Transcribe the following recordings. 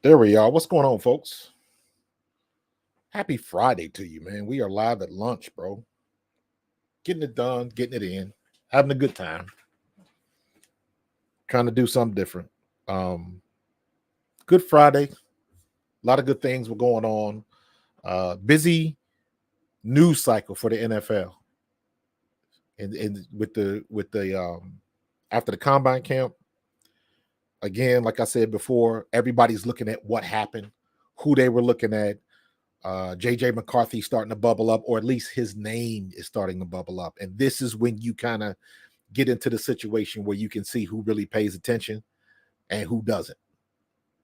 There we are. What's going on, folks? Happy Friday to you, man. We are live at lunch, bro. Getting it done, getting it in, having a good time. Trying to do something different. Um, Good Friday. A lot of good things were going on. Busy news cycle for the NFL, and with the after the combine camp. Again, like I said before, everybody's looking at what happened, who they were looking at. JJ McCarthy starting to bubble up, or at least his name is starting to bubble up. And this is when you kind of get into the situation where you can see who really pays attention and who doesn't.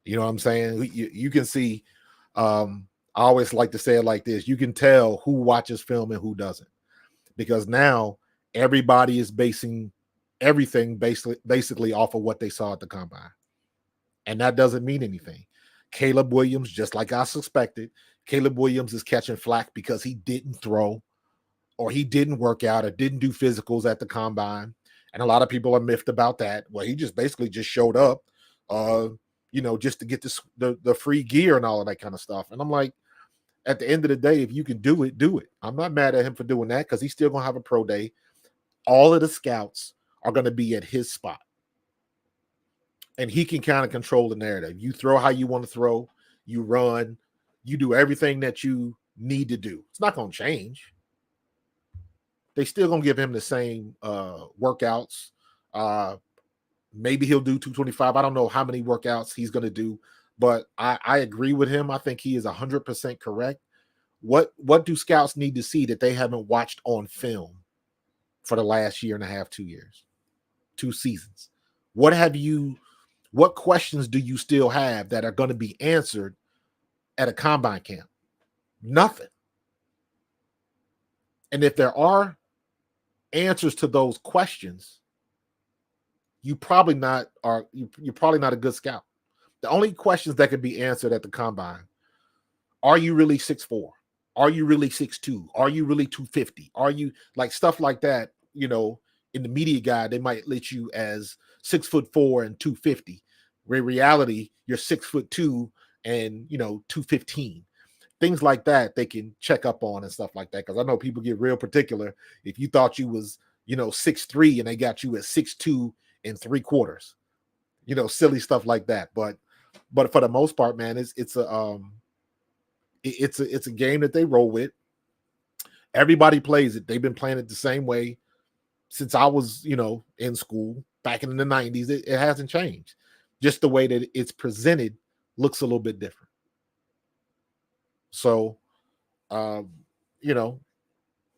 You know what I'm saying? You can see, I always like to say it like this: you can tell who watches film and who doesn't, because now everybody is basing everything basically off of what they saw at the combine. And that doesn't mean anything. Caleb Williams, just like I suspected, Caleb Williams is catching flack because he didn't throw or he didn't work out or didn't do physicals at the combine. And a lot of people are miffed about that. Well, he just basically just showed up, uh, just to get the free gear and all of that kind of stuff. And I'm like, at the end of the day, if you can do it, do it. I'm not mad at him for doing that because he's still going to have a pro day. All of the scouts are going to be at his spot. And he can kind of control the narrative. You throw how you want to throw, you run, you do everything that you need to do. It's not going to change. They still going to give him the same workouts. Maybe he'll do 225. I don't know how many workouts he's going to do, but I agree with him. I think he is 100% correct. What do scouts need to see that they haven't watched on film for the last year and a half, 2 years, 2 seasons? What questions do you still have that are going to be answered at a combine camp? Nothing. And if there are answers to those questions, you're probably not a good scout. The only questions that could be answered at the combine: are you really 6'4"? Are you really 6'2"? Are you really 250? Are you like stuff like that? In the media guide, they might let you as 6'4" and 250. In reality, you're 6'2" and 215. Things like that they can check up on and stuff like that. Because I know people get real particular. If you thought you was 6'3" and they got you at 6'2" and 3/4, silly stuff like that. But for the most part, man, it's a game that they roll with. Everybody plays it. They've been playing it the same way since I was, in school back in the 90s. It hasn't changed. Just the way that it's presented looks a little bit different. So, um, you know,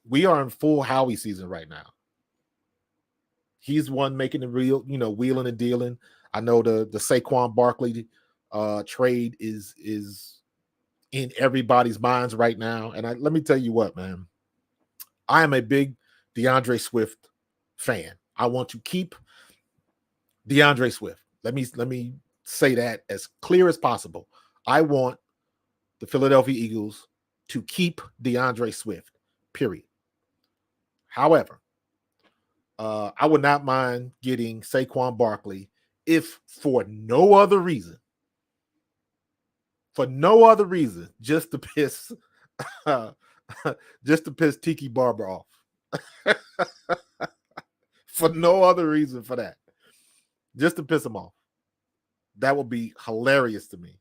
we are in full Howie season right now. He's one making the real, wheeling and dealing. I know the Saquon Barkley trade is in everybody's minds right now. And let me tell you what, man, I am a big DeAndre Swift fan. I want to keep DeAndre Swift. Let me say that as clear as possible. I want the Philadelphia Eagles to keep DeAndre Swift, period. However, I would not mind getting Saquon Barkley if for no other reason, just to piss Tiki Barber off. For no other reason for that. Just to piss him off. That would be hilarious to me.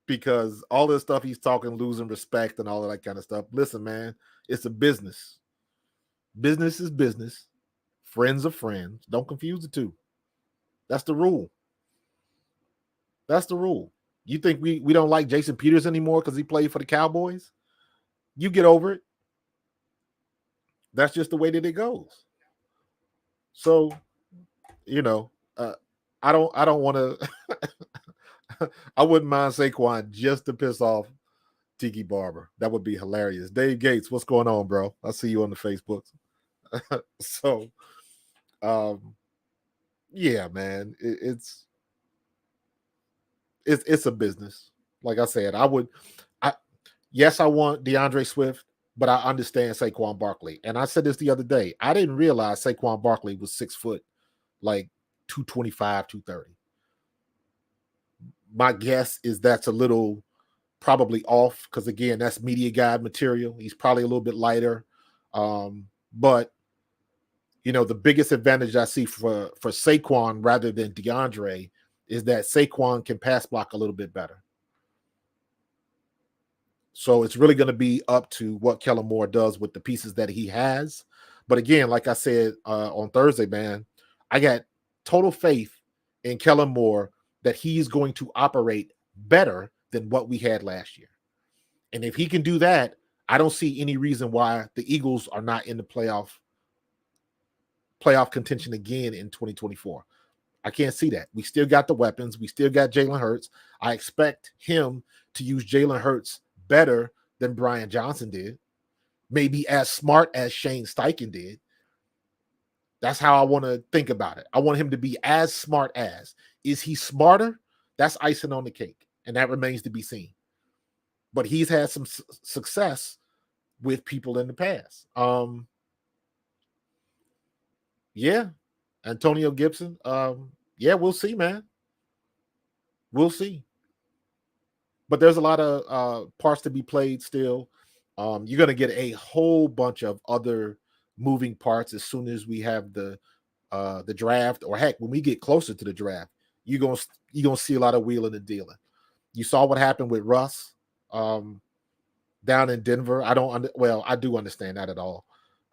Because all this stuff he's talking, losing respect and all of that kind of stuff. Listen, man, it's a business. Business is business. Friends are friends. Don't confuse the two. That's the rule. That's the rule. You think we don't like Jason Peters anymore because he played for the Cowboys? You get over it. That's just the way that it goes. So, I don't want to. I wouldn't mind Saquon just to piss off Tiki Barber. That would be hilarious. Dave Gates, what's going on, bro? I see you on the Facebook. So, yeah, man, it's a business. Like I said, yes, I want DeAndre Swift, but I understand Saquon Barkley. And I said this the other day. I didn't realize Saquon Barkley was 6 foot, like 225, 230. My guess is that's a little probably off because, again, that's media guide material. He's probably a little bit lighter. But, the biggest advantage I see for Saquon rather than DeAndre is that Saquon can pass block a little bit better. So it's really going to be up to what Kellen Moore does with the pieces that he has. But again, like I said on Thursday, man, I got total faith in Kellen Moore that he's going to operate better than what we had last year. And if he can do that, I don't see any reason why the Eagles are not in the playoff contention again in 2024. I can't see that. We still got the weapons. We still got Jalen Hurts. I expect him to use Jalen Hurts better than Brian Johnson did. Maybe as smart as Shane Steichen did. That's how I want to think about it. I want him to be as smart as. Is he smarter? That's icing on the cake. And that remains to be seen. But he's had some success with people in the past. Yeah. Antonio Gibson. Yeah, we'll see, man. We'll see. But there's a lot of parts to be played still. You're going to get a whole bunch of other moving parts as soon as we have the draft, or heck, when we get closer to the draft, you're gonna see a lot of wheeling and dealing. You saw what happened with Russ down in Denver. I do understand that at all.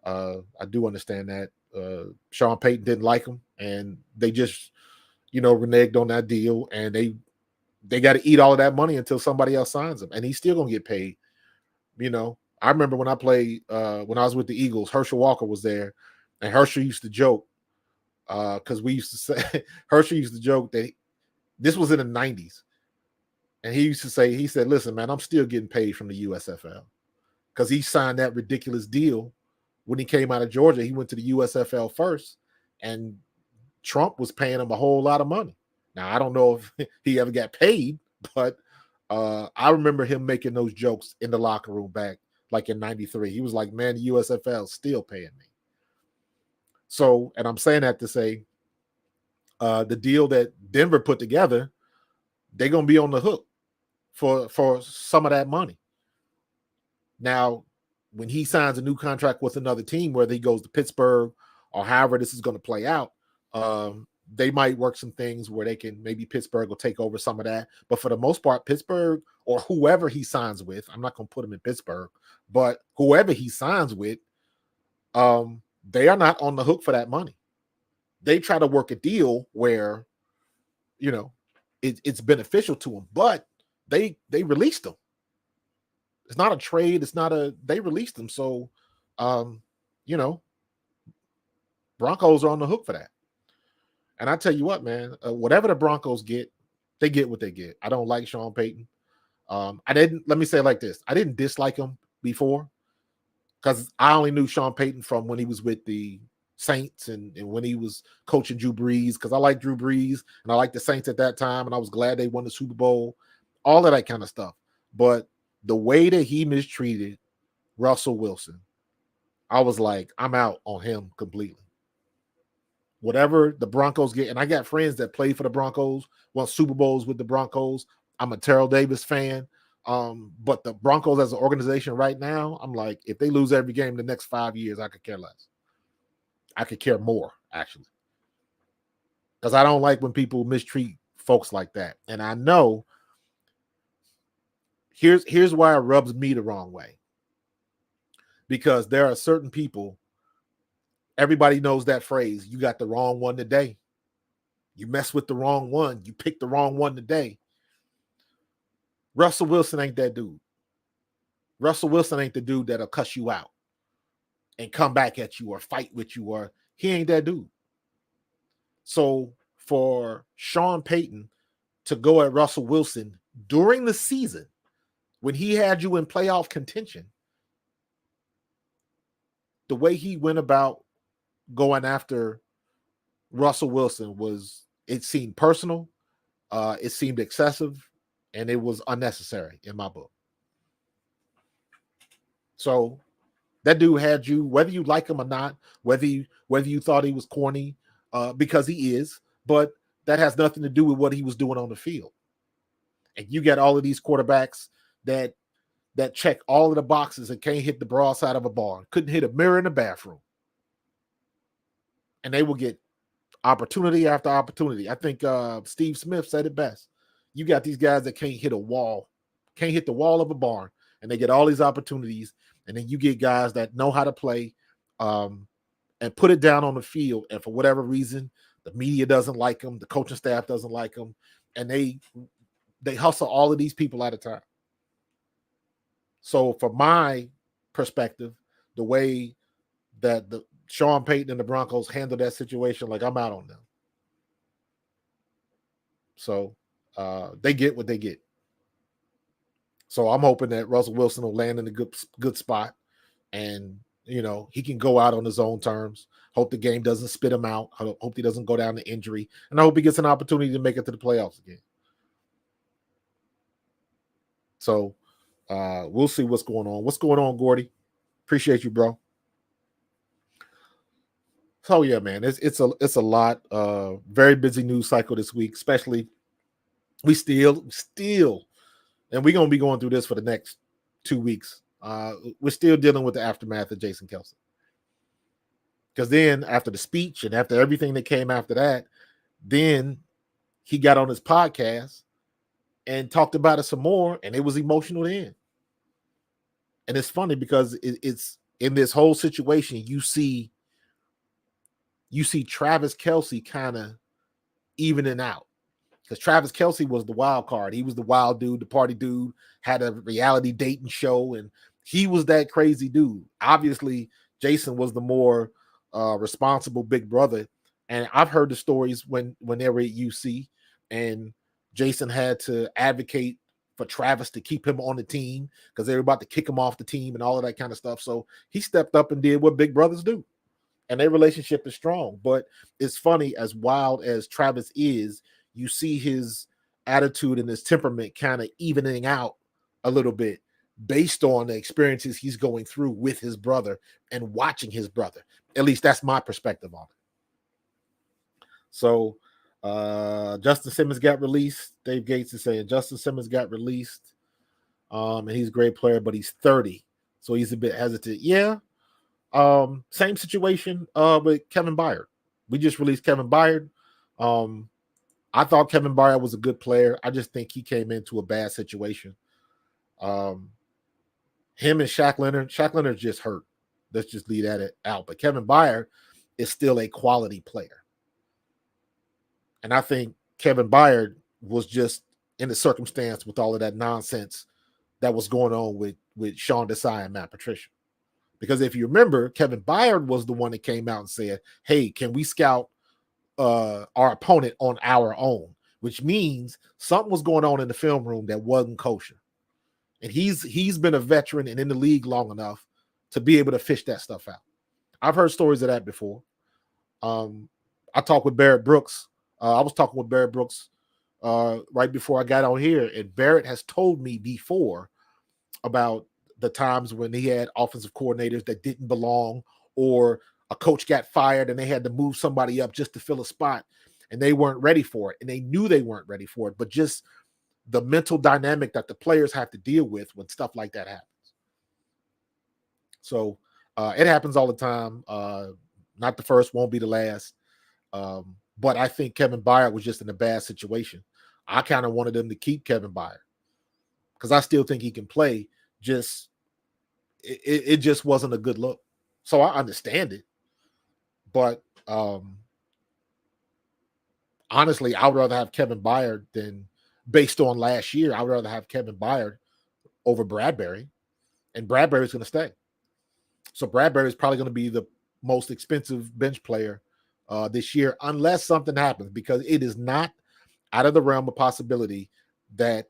I do understand that Sean Payton didn't like him, and they just reneged on that deal, and they got to eat all of that money until somebody else signs him, and he's still gonna get paid. I remember when I played when I was with the Eagles, Herschel Walker was there, and Herschel used to joke because we used to say Herschel used to joke that this was in the 90s, and he said, "Listen, man, I'm still getting paid from the USFL because he signed that ridiculous deal when he came out of Georgia. He went to the USFL first, and Trump was paying him a whole lot of money. Now I don't know if he ever got paid, but I remember him making those jokes in the locker room back like in 93. He was like, man, the USFL is still paying me. So, and I'm saying that to say the deal that Denver put together, they're going to be on the hook for some of that money. Now, when he signs a new contract with another team, whether he goes to Pittsburgh or however this is going to play out, they might work some things where maybe Pittsburgh will take over some of that. But for the most part, Pittsburgh or whoever he signs with, I'm not going to put him in Pittsburgh, but whoever he signs with, they are not on the hook for that money. They try to work a deal where, it's beneficial to them, but they released them. It's not a trade. They released them. So, Broncos are on the hook for that. And I tell you what, man, whatever the Broncos get, they get what they get. I don't like Sean Payton. Let me say it like this. I didn't dislike him before because I only knew Sean Payton from when he was with the Saints and when he was coaching Drew Brees, because I like Drew Brees and I liked the Saints at that time, and I was glad they won the Super Bowl, all of that kind of stuff. But the way that he mistreated Russell Wilson, I was like, I'm out on him completely. Whatever the Broncos get, and I got friends that play for the Broncos, won Super Bowls with the Broncos. I'm a Terrell Davis fan. But the Broncos as an organization right now, I'm like, if they lose every game the next 5 years, I could care less. I could care more, actually. Because I don't like when people mistreat folks like that. And I know here's why it rubs me the wrong way. Because there are certain people, everybody knows that phrase, you got the wrong one today. You mess with the wrong one. You picked the wrong one today. Russell Wilson ain't that dude. Russell Wilson ain't the dude that'll cuss you out and come back at you or fight with you, or he ain't that dude. So for Sean Payton to go at Russell Wilson during the season when he had you in playoff contention, the way he went about going after Russell Wilson it seemed personal, it seemed excessive, and it was unnecessary in my book. So that dude had you, whether you like him or not, whether you thought he was corny, because he is, but that has nothing to do with what he was doing on the field. And you got all of these quarterbacks that check all of the boxes and can't hit the broadside of a barn, couldn't hit a mirror in the bathroom. And they will get opportunity after opportunity. I think Steve Smith said it best. You got these guys that can't hit a wall, can't hit the wall of a barn, and they get all these opportunities. And then you get guys that know how to play and put it down on the field. And for whatever reason, the media doesn't like them, the coaching staff doesn't like them, and they hustle all of these people at a time. So from my perspective, the way that the Sean Payton and the Broncos handled that situation, like, I'm out on them. So they get what they get. So I'm hoping that Russell Wilson will land in a good spot, and he can go out on his own terms. Hope the game doesn't spit him out. I hope he doesn't go down to injury, and I hope he gets an opportunity to make it to the playoffs again. So we'll see what's going on. What's going on, Gordy? Appreciate you, bro. So yeah, man, it's a lot. Very busy news cycle this week, especially we still, and we're gonna be going through this for the next 2 weeks. We're still dealing with the aftermath of Jason Kelce. Because then after the speech and after everything that came after that, then he got on his podcast and talked about it some more, and it was emotional then. And it's funny because it's in this whole situation, you see Travis Kelce kind of evening out. Because Travis Kelce was the wild card. He was the wild dude, the party dude, had a reality dating show, and he was that crazy dude. Obviously, Jason was the more responsible big brother. And I've heard the stories when they were at UC, and Jason had to advocate for Travis to keep him on the team because they were about to kick him off the team and all of that kind of stuff. So he stepped up and did what big brothers do. And their relationship is strong. But it's funny, as wild as Travis is, you see his attitude and his temperament kind of evening out a little bit based on the experiences he's going through with his brother and watching his brother. At least that's my perspective on it. So Justin Simmons got released. Dave Gates is saying Justin Simmons got released. And he's a great player, but he's 30. So he's a bit hesitant. Yeah. Same situation with Kevin Byard. We just released Kevin Byard. I thought Kevin Byard was a good player. I just think he came into a bad situation. Him and Shaq Leonard just hurt. Let's just leave that out. But Kevin Byard is still a quality player. And I think Kevin Byard was just in the circumstance with all of that nonsense that was going on with Sean Desai and Matt Patricia. Because if you remember, Kevin Byard was the one that came out and said, hey, can we scout our opponent on our own? Which means something was going on in the film room that wasn't kosher. And he's been a veteran and in the league long enough to be able to fish that stuff out. I've heard stories of that before. I talked with Barrett Brooks. I was talking with Barrett Brooks right before I got on here, and Barrett has told me before about the times when he had offensive coordinators that didn't belong, or a coach got fired and they had to move somebody up just to fill a spot, and they weren't ready for it, and they knew they weren't ready for it, but just the mental dynamic that the players have to deal with when stuff like that happens. So it happens all the time. Not the first, won't be the last. But I think Kevin Byard was just in a bad situation. I kind of wanted them to keep Kevin Byard because I still think he can play. Just it just wasn't a good look. So I understand it. But honestly, I would rather have Kevin Byard than, based on last year, I would rather have Kevin Byard over Bradbury. And Bradbury's going to stay. So Bradbury is probably going to be the most expensive bench player this year, unless something happens, because it is not out of the realm of possibility that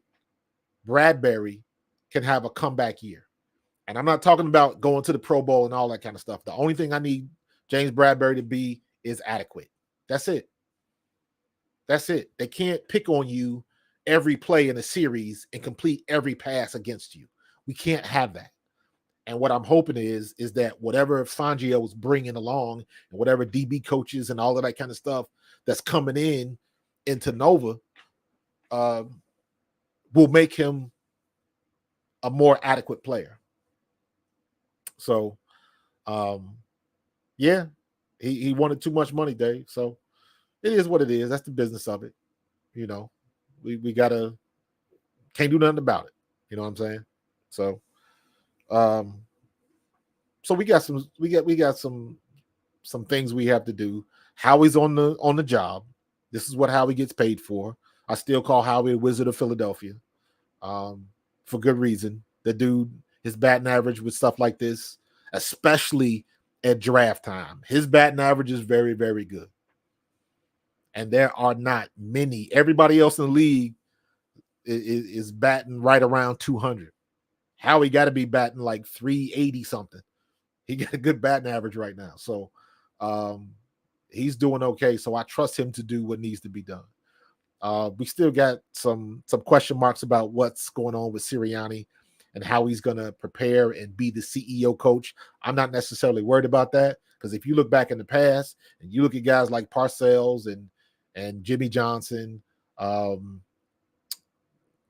Bradbury can have a comeback year. And I'm not talking about going to the Pro Bowl and all that kind of stuff. The only thing I need James Bradbury to be is adequate. That's it. That's it. They can't pick on you every play in a series and complete every pass against you. We can't have that. And what I'm hoping is that whatever Fangio is bringing along and whatever DB coaches and all of that kind of stuff that's coming into Nova, will make him a more adequate player. So, yeah, he wanted too much money, Dave. So it is what it is. That's the business of it. You know, we gotta can't do nothing about it. You know what I'm saying? So, um, so we got some things we have to do. Howie's on the job. This is what Howie gets paid for. I still call Howie the Wizard of Philadelphia, for good reason. The dude, his batting average with stuff like this, especially at draft time, his batting average is very, very good. And there are not many. Everybody else in the league is batting right around 200. Howie got to be batting like 380 something. He got a good batting average right now. So he's doing okay. So I trust him to do what needs to be done. We still got some question marks about what's going on with Sirianni and how he's going to prepare and be the CEO coach. I'm not necessarily worried about that because if you look back in the past and you look at guys like Parcells and Jimmy Johnson,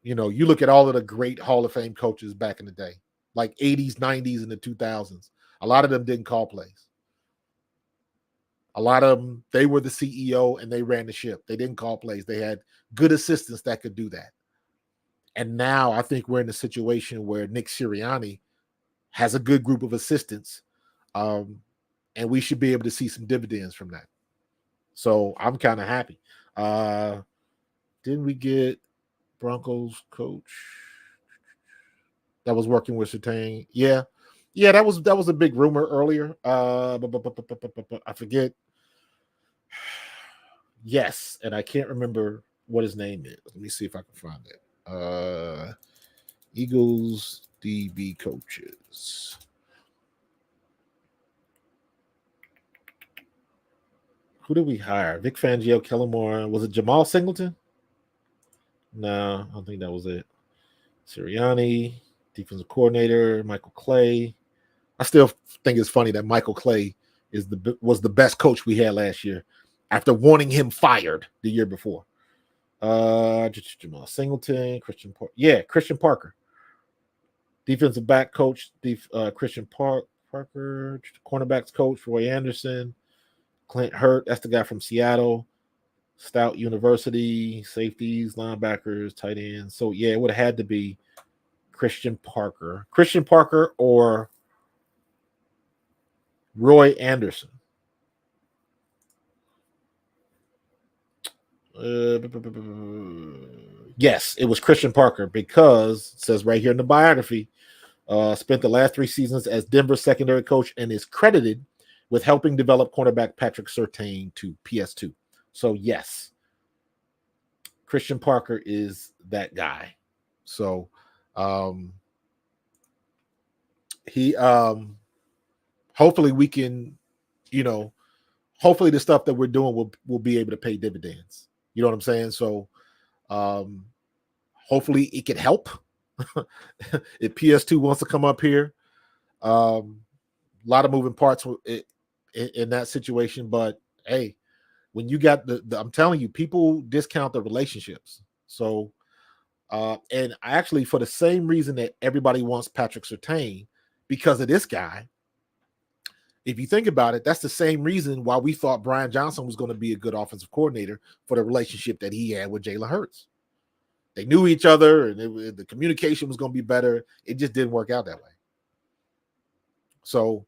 you look at all of the great Hall of Fame coaches back in the day, like 80s, 90s, and the 2000s. A lot of them didn't call plays. A lot of them, they were the CEO and they ran the ship. They didn't call plays. They had good assistants that could do that. And now I think we're in a situation where Nick Sirianni has a good group of assistants, and we should be able to see some dividends from that. So I'm kind of happy. Didn't we get Broncos coach that was working with Surtain? Yeah, that was a big rumor earlier. I forget. Yes, and I can't remember what his name is. Let me see if I can find it. Eagles DB coaches. Who did we hire? Vic Fangio, Kellen Moore. Was it Jamal Singleton? No, I don't think that was it. Sirianni, defensive coordinator, Michael Clay. I still think it's funny that Michael Clay was the best coach we had last year after wanting him fired the year before. Jamal Singleton, Christian Parker. Defensive back coach, Christian Parker. Cornerbacks coach, Roy Anderson. Clint Hurt, that's the guy from Seattle. Stout University, safeties, linebackers, tight ends. So, yeah, it would have had to be Christian Parker or Roy Anderson. Yes, it was Christian Parker because it says right here in the biography, spent the last 3 seasons as Denver's secondary coach and is credited with helping develop cornerback Patrick Surtain to PS2. So, yes, Christian Parker is that guy. So, he hopefully we can, hopefully the stuff that we're doing will be able to pay dividends. You know what I'm saying? So, hopefully it can help. If PS2 wants to come up here, a lot of moving parts in that situation. But hey, when you got I'm telling you, people discount the relationships. So, and actually, for the same reason that everybody wants Patrick Surtain, because of this guy, if you think about it, that's the same reason why we thought Brian Johnson was going to be a good offensive coordinator for the relationship that he had with Jalen Hurts. They knew each other, and the communication was going to be better. It just didn't work out that way. So,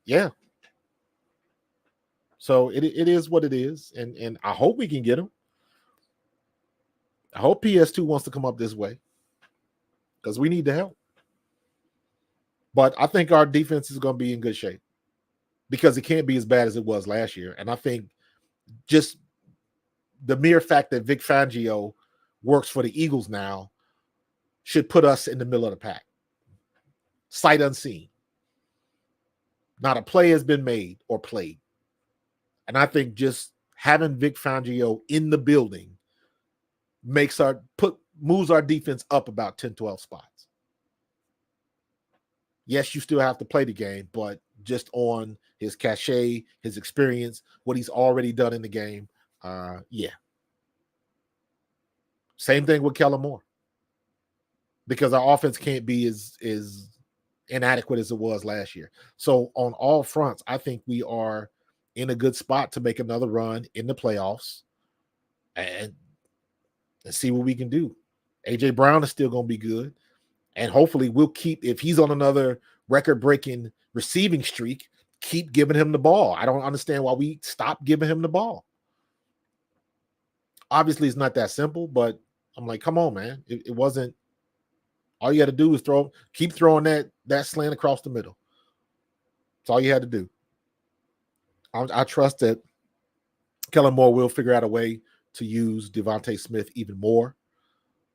yeah. So it is what it is, and I hope we can get him. I hope PS2 wants to come up this way because we need the help. But I think our defense is going to be in good shape because it can't be as bad as it was last year. And I think just the mere fact that Vic Fangio works for the Eagles now should put us in the middle of the pack. Sight unseen. Not a play has been made or played. And I think just having Vic Fangio in the building moves our defense up about 10, 12 spots. Yes, you still have to play the game, but just on his cachet, his experience, what he's already done in the game, yeah. Same thing with Kellen Moore, because our offense can't be as inadequate as it was last year. So on all fronts, I think we are in a good spot to make another run in the playoffs and see what we can do. AJ Brown is still going to be good. And hopefully we'll keep, if he's on another record-breaking receiving streak, keep giving him the ball. I don't understand why we stop giving him the ball. Obviously, it's not that simple, but I'm like, come on, man. It wasn't. All you had to do is keep throwing that slant across the middle. That's all you had to do. I trust that Kellen Moore will figure out a way to use Devontae Smith even more.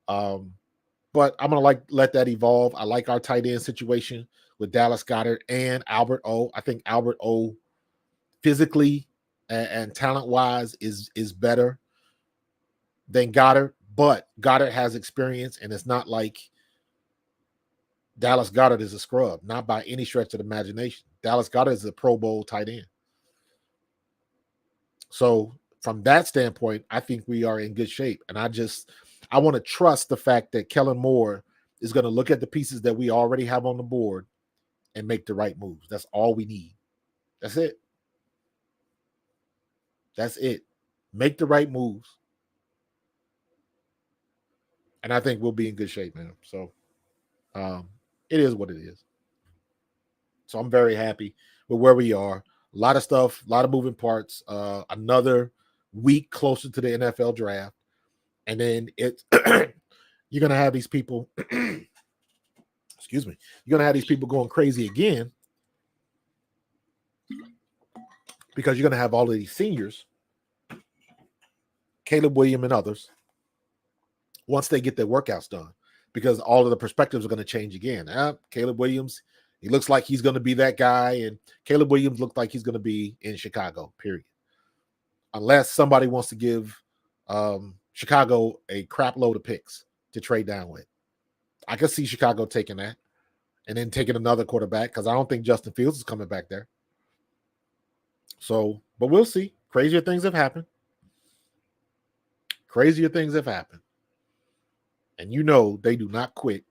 But I'm going to let that evolve. I like our tight end situation with Dallas Goedert and Albert O. I think Albert O physically and talent-wise is better than Goddard, but Goddard has experience, and it's not like Dallas Goedert is a scrub, not by any stretch of the imagination. Dallas Goedert is a Pro Bowl tight end. So from that standpoint, I think we are in good shape. And I want to trust the fact that Kellen Moore is going to look at the pieces that we already have on the board and make the right moves. That's all we need. That's it. That's it. Make the right moves. And I think we'll be in good shape, man. So it is what it is. So I'm very happy with where we are. A lot of stuff, a lot of moving parts. Another week closer to the NFL draft. And then you're going to have these people, excuse me, you're going to have these people going crazy again because you're going to have all of these seniors, Caleb Williams and others, once they get their workouts done, because all of the perspectives are going to change again. Caleb Williams, he looks like he's going to be that guy, and Caleb Williams looked like he's going to be in Chicago, period. Unless somebody wants to give Chicago a crap load of picks to trade down with. I could see Chicago taking that and then taking another quarterback, because I don't think Justin Fields is coming back there. So, but we'll see. Crazier things have happened. Crazier things have happened. And you know they do not quit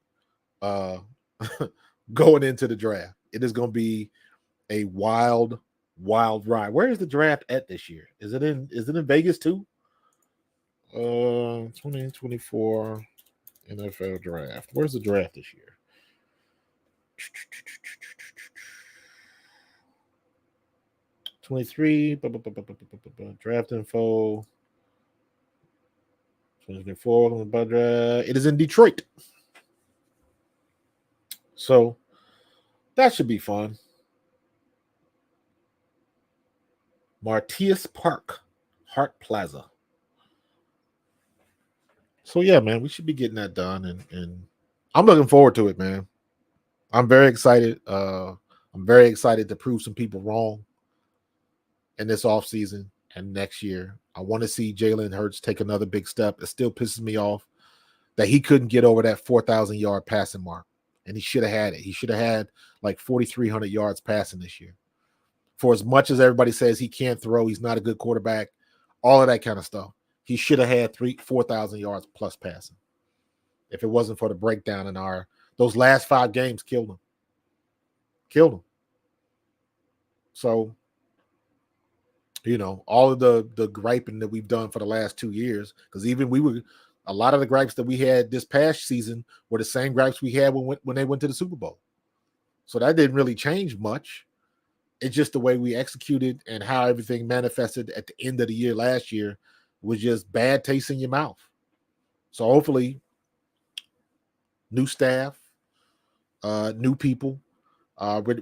going into the draft. It is going to be a wild, wild ride. Where is the draft at this year? Is it in Vegas too? 2024 NFL draft. Where's the draft this year? '23 draft info. 2024. It is in Detroit. So that should be fun. Martius Park, Hart Plaza. So yeah, man, we should be getting that done, and I'm looking forward to it, man. I'm very excited. I'm very excited to prove some people wrong in this offseason and next year. I want to see Jalen Hurts take another big step. It still pisses me off that he couldn't get over that 4,000-yard passing mark, and he should have had it. He should have had like 4,300 yards passing this year. For as much as everybody says he can't throw, he's not a good quarterback, all of that kind of stuff, he should have had 4,000 yards plus passing. If it wasn't for the breakdown in those last 5 games, killed him. So, all of the griping that we've done for the last 2 years, because even a lot of the gripes that we had this past season were the same gripes we had when they went to the Super Bowl. So that didn't really change much. It's just the way we executed and how everything manifested at the end of the year last year was just bad taste in your mouth. So hopefully, new staff, new people.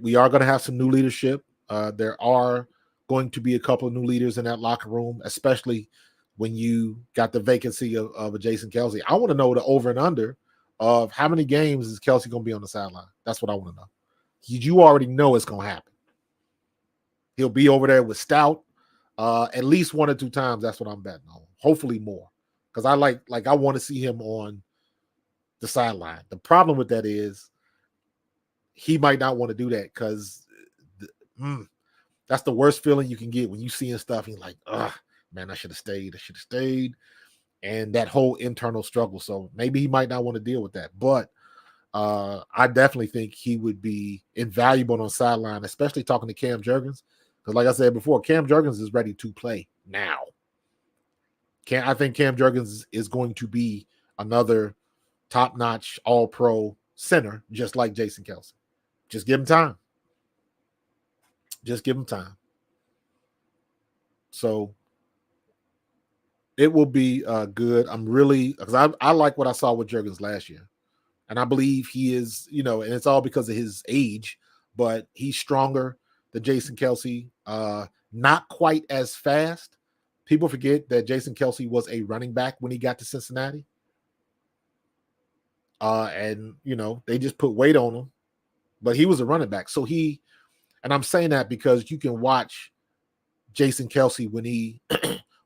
We are going to have some new leadership. There are going to be a couple of new leaders in that locker room, especially when you got the vacancy of a Jason Kelce. I want to know the over and under of how many games is Kelce going to be on the sideline. That's what I want to know. You already know it's going to happen. He'll be over there with Stout at least 1 or 2 times. That's what I'm betting on. Hopefully more, because I want to see him on the sideline. The problem with that is he might not want to do that, because that's the worst feeling you can get when you seeing stuff. You're like, man, I should have stayed. and that whole internal struggle. So maybe he might not want to deal with that. But I definitely think he would be invaluable on the sideline, especially talking to Cam Jurgens. Because like I said before, Cam Jurgens is ready to play now. I think Cam Jurgens is going to be another top-notch all-pro center, just like Jason Kelce. Just give him time. Just give him time. So it will be good. I'm really, because I like what I saw with Jurgens last year. And I believe he is, and it's all because of his age, but he's stronger than Jason Kelce. Not quite as fast. People forget that Jason Kelce was a running back when he got to Cincinnati. And they just put weight on him, but he was a running back. So and I'm saying that because you can watch Jason Kelce when he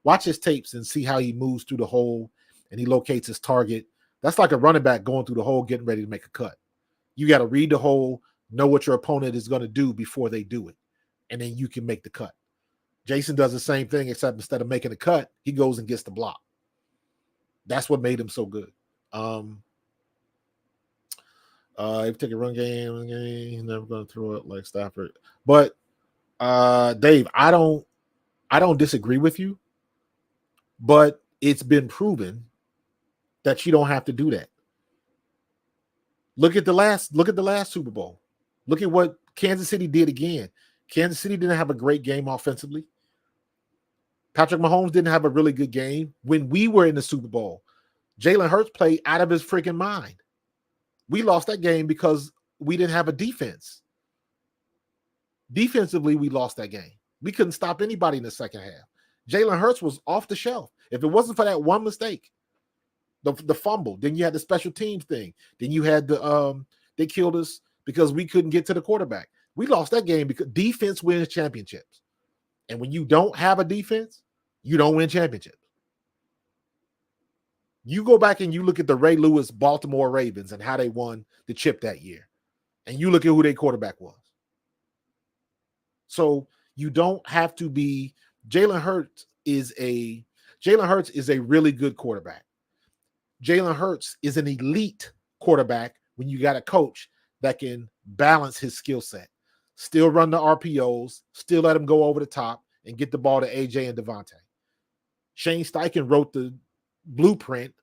watch his tapes and see how he moves through the hole and he locates his target. That's like a running back going through the hole, getting ready to make a cut. You got to read the hole, know what your opponent is going to do before they do it, and then you can make the cut. Jason does the same thing, except instead of making a cut, he goes and gets the block. That's what made him so good. If you take a run game, he's never going to throw it like Stafford. But Dave, I don't disagree with you, but it's been proven that you don't have to do that. Look at the last Super Bowl. Look at what Kansas City did again. Kansas City didn't have a great game offensively. Patrick Mahomes didn't have a really good game. When we were in the Super Bowl, Jalen Hurts played out of his freaking mind. We lost that game because we didn't have a defense. Defensively, we lost that game. We couldn't stop anybody in the second half. Jalen Hurts was off the shelf. If it wasn't for that one mistake, the fumble, then you had the special teams thing. Then you had they killed us because we couldn't get to the quarterback. We lost that game because defense wins championships. And when you don't have a defense, you don't win championships. You go back and you look at the Ray Lewis Baltimore Ravens and how they won the chip that year. And you look at who their quarterback was. So you don't have to be Jalen Hurts is a really good quarterback. Jalen Hurts is an elite quarterback when you got a coach that can balance his skill set. Still run the RPOs, still let him go over the top and get the ball to AJ and Devontae. Shane Steichen wrote the blueprint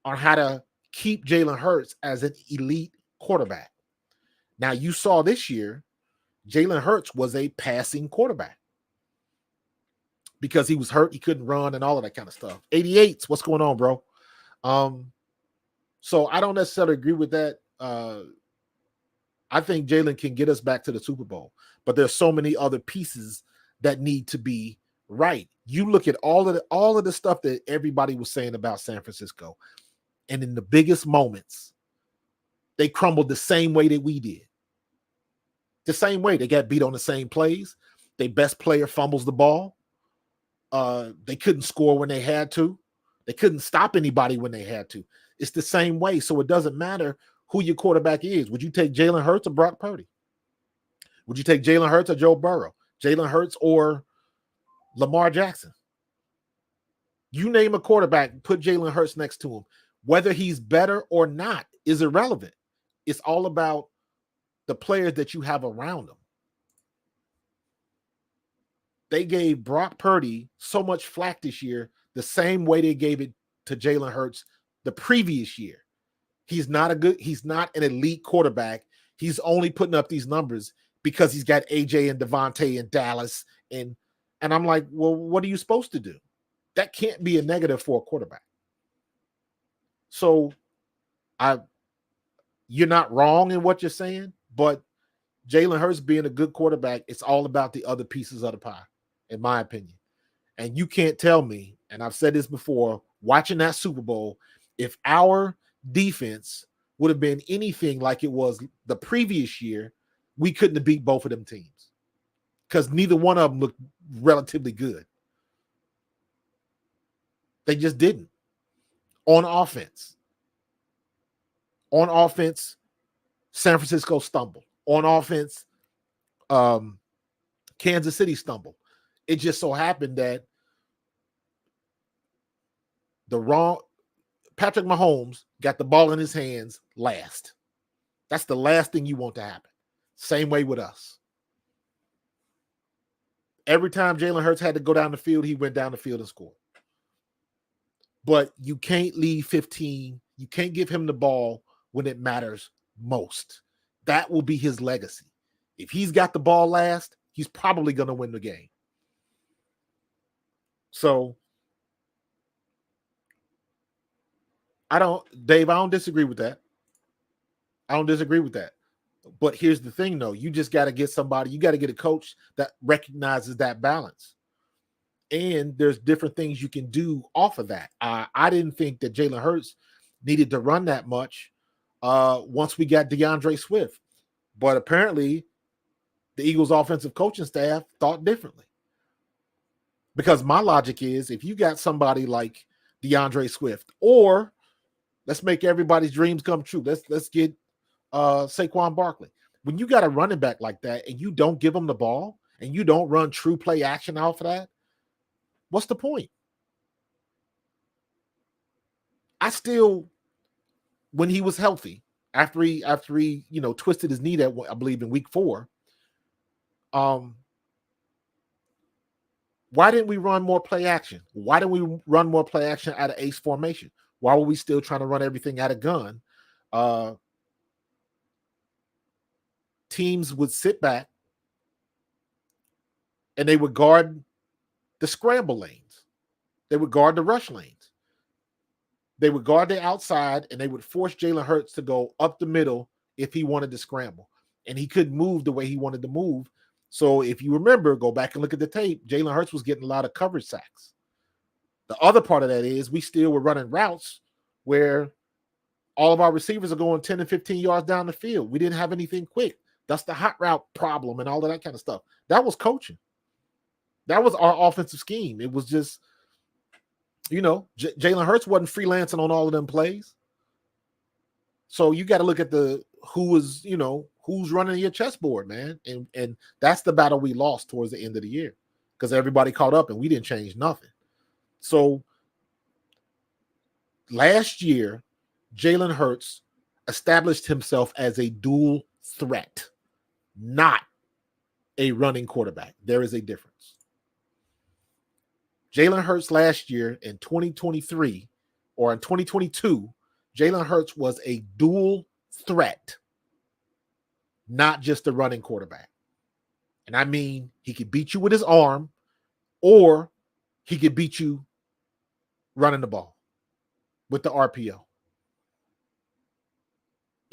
on how to keep Jalen Hurts as an elite quarterback. Now, you saw this year, Jalen Hurts was a passing quarterback because he was hurt. He couldn't run and all of that kind of stuff. 88s, what's going on, bro? So I don't necessarily agree with that. I think Jalen can get us back to the Super Bowl, but there's so many other pieces that need to be right. You look at all of the stuff that everybody was saying about San Francisco, and in the biggest moments, they crumbled the same way that we did. The same way. They got beat on the same plays. Their best player fumbles the ball. They couldn't score when they had to. They couldn't stop anybody when they had to. It's the same way. So it doesn't matter who your quarterback is. Would you take Jalen Hurts or Brock Purdy? Would you take Jalen Hurts or Joe Burrow? Jalen Hurts or Lamar Jackson? You name a quarterback, put Jalen Hurts next to him. Whether he's better or not is irrelevant. It's all about the players that you have around him. They gave Brock Purdy so much flack this year the same way they gave it to Jalen Hurts the previous year. He's not an elite quarterback. He's only putting up these numbers because he's got AJ and Devontae in Dallas. And I'm like, well, what are you supposed to do? That can't be a negative for a quarterback. So you're not wrong in what you're saying, but Jalen Hurts being a good quarterback, it's all about the other pieces of the pie, in my opinion. And you can't tell me, and I've said this before, watching that Super Bowl, if our defense would have been anything like it was the previous year, we couldn't have beat both of them teams because neither one of them looked relatively good. They just didn't. On offense, San Francisco stumbled. On offense, Kansas City stumbled. It just so happened that Patrick Mahomes got the ball in his hands last. That's the last thing you want to happen. Same way with us. Every time Jalen Hurts had to go down the field, he went down the field and scored. But you can't leave 15. You can't give him the ball when it matters most. That will be his legacy. If he's got the ball last, he's probably going to win the game. So, Dave, I don't disagree with that. But here's the thing, though. You just got to get somebody, you got to get a coach that recognizes that balance. And there's different things you can do off of that. I didn't think that Jalen Hurts needed to run that much once we got DeAndre Swift. But apparently, the Eagles' offensive coaching staff thought differently. Because my logic is, if you got somebody like DeAndre Swift, or let's make everybody's dreams come true. Let's get Saquon Barkley. When you got a running back like that and you don't give him the ball and you don't run true play action off of that, what's the point? I still, when he was healthy, after he twisted his knee, that I believe in week 4, why didn't we run more play action? Why didn't we run more play action out of ace formation? Why were we still trying to run everything out of gun? Teams would sit back and they would guard the scramble lanes. They would guard the rush lanes. They would guard the outside, and they would force Jalen Hurts to go up the middle if he wanted to scramble. And he couldn't move the way he wanted to move. So if you remember, go back and look at the tape, Jalen Hurts was getting a lot of coverage sacks. The other part of that is we still were running routes where all of our receivers are going 10 and 15 yards down the field. We didn't have anything quick. That's the hot route problem and all of that kind of stuff. That was coaching. That was our offensive scheme. It was just, Jalen Hurts wasn't freelancing on all of them plays. So you got to look at who's running your chessboard, man. And that's the battle we lost towards the end of the year because everybody caught up and we didn't change nothing. So last year, Jalen Hurts established himself as a dual threat, not a running quarterback. There is a difference. Jalen Hurts last year in 2023 or in 2022, Jalen Hurts was a dual threat, not just a running quarterback. And I mean, he could beat you with his arm or he could beat you running the ball with the RPO.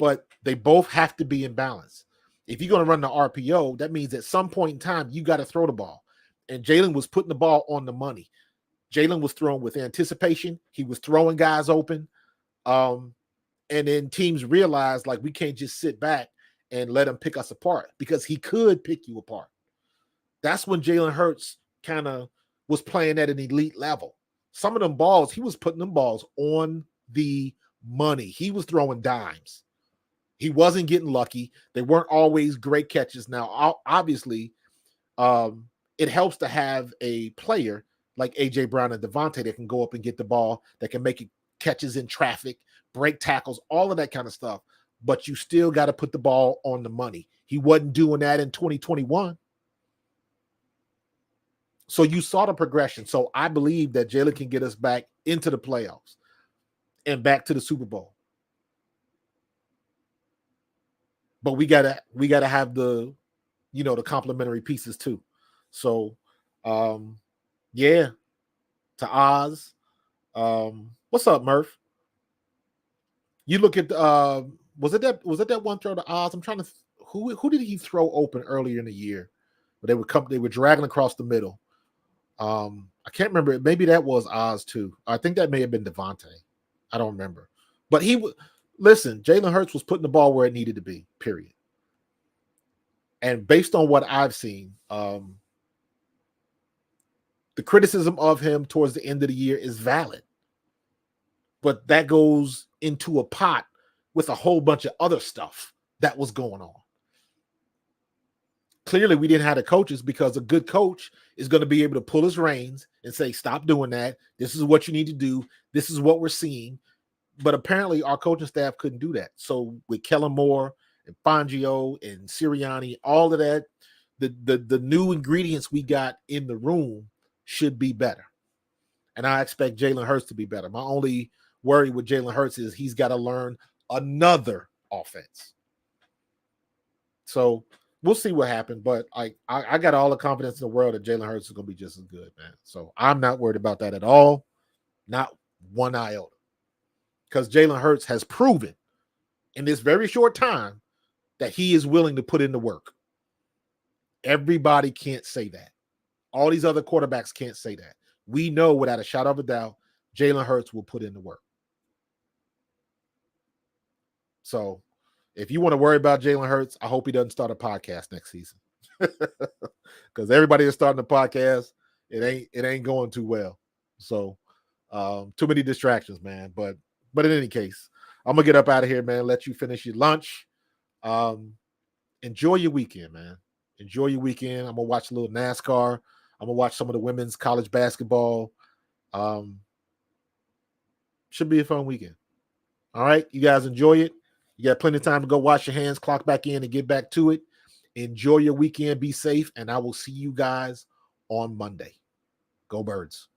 But they both have to be in balance. If you're going to run the RPO, that means at some point in time, you got to throw the ball. And Jalen was putting the ball on the money. Jalen was throwing with anticipation. He was throwing guys open. And then teams realized, like, we can't just sit back and let him pick us apart because he could pick you apart. That's when Jalen Hurts kind of was playing at an elite level. Some of them balls, he was putting them balls on the money. He was throwing dimes. He wasn't getting lucky. They weren't always great catches. Now, obviously, it helps to have a player like A.J. Brown and Devontae that can go up and get the ball, that can make it catches in traffic, break tackles, all of that kind of stuff. But you still got to put the ball on the money. He wasn't doing that in 2021. So you saw the progression. So I believe that Jalen can get us back into the playoffs and back to the Super Bowl. But we gotta have the complementary pieces too. So yeah, to Oz. What's up, Murph? You look at was it that one throw to Oz? I'm trying to who did he throw open earlier in the year? But they were dragging across the middle. I can't remember. Maybe that was Oz too. I think that may have been Devontae. I don't remember. But listen, Jalen Hurts was putting the ball where it needed to be, period. And based on what I've seen, the criticism of him towards the end of the year is valid. But that goes into a pot with a whole bunch of other stuff that was going on. clearly we didn't have the coaches, because a good coach is going to be able to pull his reins and say, stop doing that. This is what you need to do. This is what we're seeing. But apparently our coaching staff couldn't do that. So with Kellen Moore and Fangio and Sirianni, all of that, the new ingredients we got in the room should be better. And I expect Jalen Hurts to be better. My only worry with Jalen Hurts is he's got to learn another offense. So we'll see what happens. But I got all the confidence in the world that Jalen Hurts is going to be just as good, man. So I'm not worried about that at all. Not one iota. Because Jalen Hurts has proven in this very short time that he is willing to put in the work. Everybody can't say that. All these other quarterbacks can't say that. We know without a shadow of a doubt, Jalen Hurts will put in the work. So if you want to worry about Jalen Hurts, I hope he doesn't start a podcast next season. Because everybody is starting a podcast, it ain't going too well. So too many distractions, man. But in any case, I'm gonna get up out of here, man. Let you finish your lunch. Enjoy your weekend, man. Enjoy your weekend. I'm gonna watch a little NASCAR. I'm gonna watch some of the women's college basketball. Should be a fun weekend. All right, you guys enjoy it. You got plenty of time to go wash your hands, clock back in, and get back to it. Enjoy your weekend. Be safe, and I will see you guys on Monday. Go Birds.